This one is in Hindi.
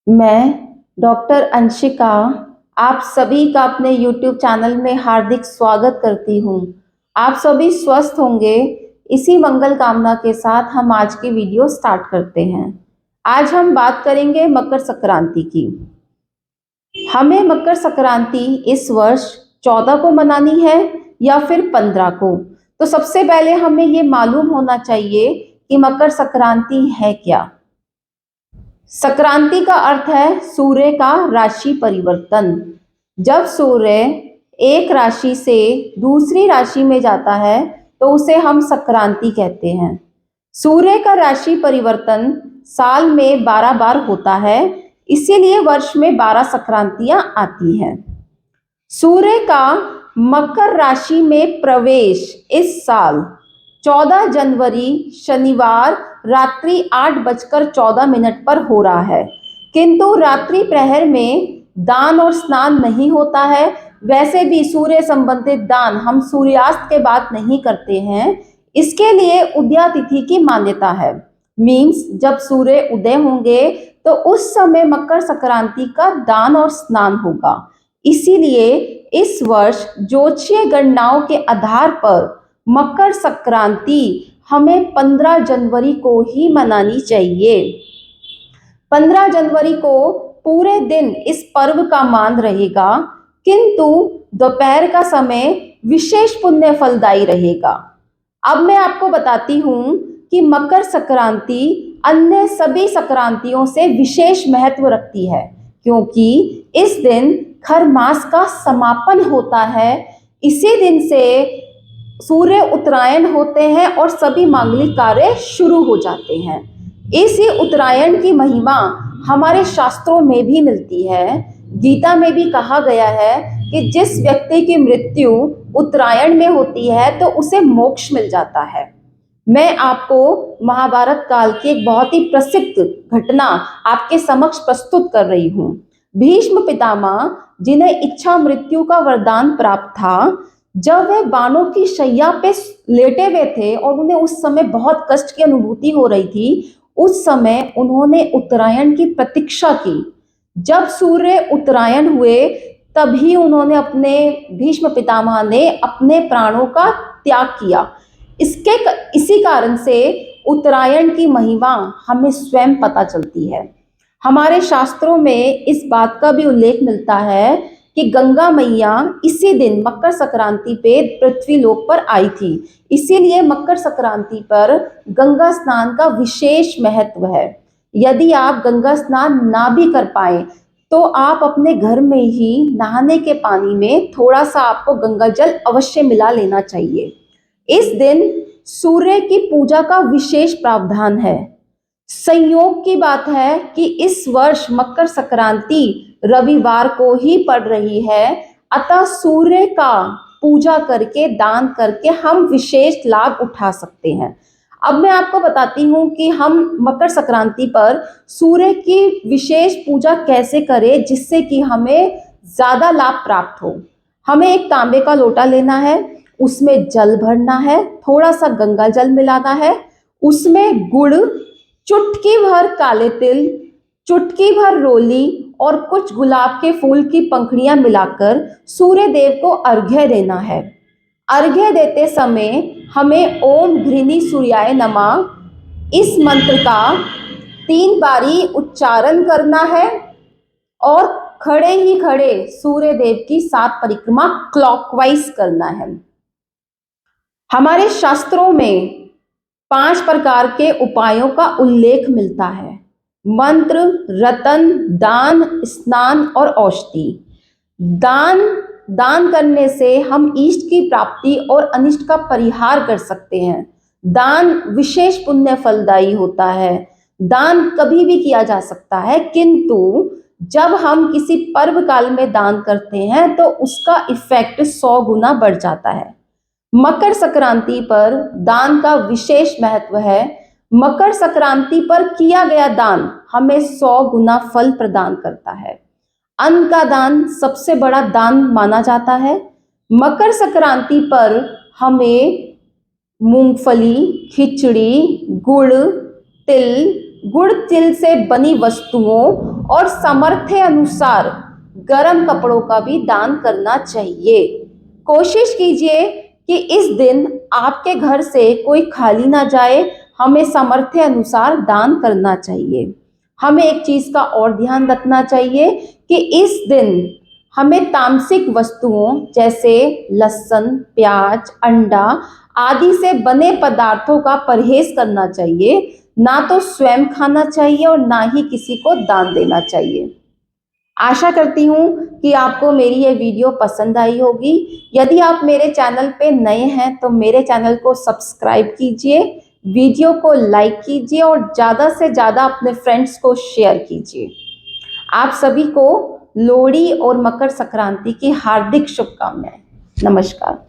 मैं डॉक्टर अंशिका आप सभी का अपने YouTube चैनल में हार्दिक स्वागत करती हूँ। आप सभी स्वस्थ होंगे, इसी मंगल कामना के साथ हम आज की वीडियो स्टार्ट करते हैं। आज हम बात करेंगे मकर संक्रांति की। हमें मकर संक्रांति इस वर्ष 14 को मनानी है या फिर 15 को। तो सबसे पहले हमें ये मालूम होना चाहिए कि मकर संक्रांति है क्या। संक्रांति का अर्थ है सूर्य का राशि परिवर्तन। जब सूर्य एक राशि से दूसरी राशि में जाता है तो उसे हम संक्रांति कहते हैं। सूर्य का राशि परिवर्तन साल में 12 बार होता है, इसीलिए वर्ष में 12 संक्रांतियां आती हैं। सूर्य का मकर राशि में प्रवेश इस साल 14 जनवरी शनिवार रात्रि 8:14 पर हो रहा है, किंतु रात्रि प्रहर में दान और स्नान नहीं होता है। वैसे भी सूर्य संबंधित दान हम सूर्यास्त के बाद नहीं करते हैं, इसके लिए उदया तिथि की मान्यता है। मीन्स जब सूर्य उदय होंगे तो उस समय मकर संक्रांति का दान और स्नान होगा। इसीलिए इस वर्ष ज्योतिषीय गणनाओं के आधार पर मकर संक्रांति हमें 15 जनवरी को ही मनानी चाहिए। 15 जनवरी को पूरे दिन इस पर्व का मान रहेगा, किंतु दोपहर का समय विशेष पुण्य फलदायी रहेगा। अब मैं आपको बताती हूँ कि मकर संक्रांति अन्य सभी संक्रांतियों से विशेष महत्व रखती है, क्योंकि इस दिन खर मास का समापन होता है। इसी दिन से सूर्य उत्तरायण होते हैं और सभी मांगलिक कार्य शुरू हो जाते हैं। इसी उत्तरायण की महिमा हमारे शास्त्रों में भी मिलती है। गीता में भी कहा गया है कि जिस व्यक्ति की मृत्यु उत्तरायण में होती है तो उसे मोक्ष मिल जाता है। मैं आपको महाभारत काल की एक बहुत ही प्रसिद्ध घटना आपके समक्ष प्रस्तुत कर रही हूँ। भीष्म पितामह, जिन्हें इच्छा मृत्यु का वरदान प्राप्त था, जब वे बाणों की शैया पे लेटे हुए थे और उन्हें उस समय बहुत कष्ट की अनुभूति हो रही थी, उस समय उन्होंने उत्तरायण की प्रतीक्षा की। जब सूर्य उत्तरायण हुए तभी उन्होंने भीष्म पितामह ने अपने प्राणों का त्याग किया। इसी कारण से उत्तरायण की महिमा हमें स्वयं पता चलती है। हमारे शास्त्रों में इस बात का भी उल्लेख मिलता है कि गंगा मैया इसी दिन मकर संक्रांति पे पृथ्वी लोक पर आई थी। इसीलिए मकर संक्रांति पर गंगा स्नान का विशेष महत्व है। यदि आप गंगा स्नान ना भी कर पाए तो आप अपने घर में ही नहाने के पानी में थोड़ा सा आपको गंगा जल अवश्य मिला लेना चाहिए। इस दिन सूर्य की पूजा का विशेष प्रावधान है। संयोग की बात है कि इस वर्ष मकर संक्रांति रविवार को ही पड़ रही है, अतः सूर्य का पूजा करके दान करके हम विशेष लाभ उठा सकते हैं। अब मैं आपको बताती हूँ कि हम मकर संक्रांति पर सूर्य की विशेष पूजा कैसे करें जिससे कि हमें ज्यादा लाभ प्राप्त हो। हमें एक तांबे का लोटा लेना है, उसमें जल भरना है, थोड़ा सा गंगा जल मिलाना है, उसमें गुड़, चुटकी भर काले तिल, चुटकी भर रोली और कुछ गुलाब के फूल की पंखुड़ियां मिलाकर सूर्य देव को अर्घ्य देना है। अर्घ्य देते समय हमें ओम घृणी सूर्याय नमः इस मंत्र का 3 बारी उच्चारण करना है और खड़े ही खड़े सूर्य देव की 7 परिक्रमा क्लॉकवाइज करना है। हमारे शास्त्रों में 5 प्रकार के उपायों का उल्लेख मिलता है: मंत्र, रतन, दान, स्नान और औषधि। दान करने से हम इष्ट की प्राप्ति और अनिष्ट का परिहार कर सकते हैं। दान विशेष पुण्य फलदायी होता है। दान कभी भी किया जा सकता है, किंतु जब हम किसी पर्व काल में दान करते हैं तो उसका इफेक्ट 100 गुना बढ़ जाता है। मकर संक्रांति पर दान का विशेष महत्व है। मकर संक्रांति पर किया गया दान हमें 100 गुना फल प्रदान करता है। अन्न का दान सबसे बड़ा दान माना जाता है। मकर संक्रांति पर हमें मूंगफली, खिचड़ी, गुड़, तिल, गुड़ तिल से बनी वस्तुओं और सामर्थ्य अनुसार गर्म कपड़ों का भी दान करना चाहिए। कोशिश कीजिए कि इस दिन आपके घर से कोई खाली ना जाए, हमें सामर्थ्य अनुसार दान करना चाहिए। हमें एक चीज का और ध्यान रखना चाहिए कि इस दिन हमें तामसिक वस्तुओं जैसे लहसुन, प्याज, अंडा आदि से बने पदार्थों का परहेज करना चाहिए। ना तो स्वयं खाना चाहिए और ना ही किसी को दान देना चाहिए। आशा करती हूँ कि आपको मेरी ये वीडियो पसंद आई होगी। यदि आप मेरे चैनल पे नए हैं तो मेरे चैनल को सब्सक्राइब कीजिए, वीडियो को लाइक कीजिए और ज़्यादा से ज़्यादा अपने फ्रेंड्स को शेयर कीजिए। आप सभी को लोहड़ी और मकर संक्रांति की हार्दिक शुभकामनाएं। नमस्कार।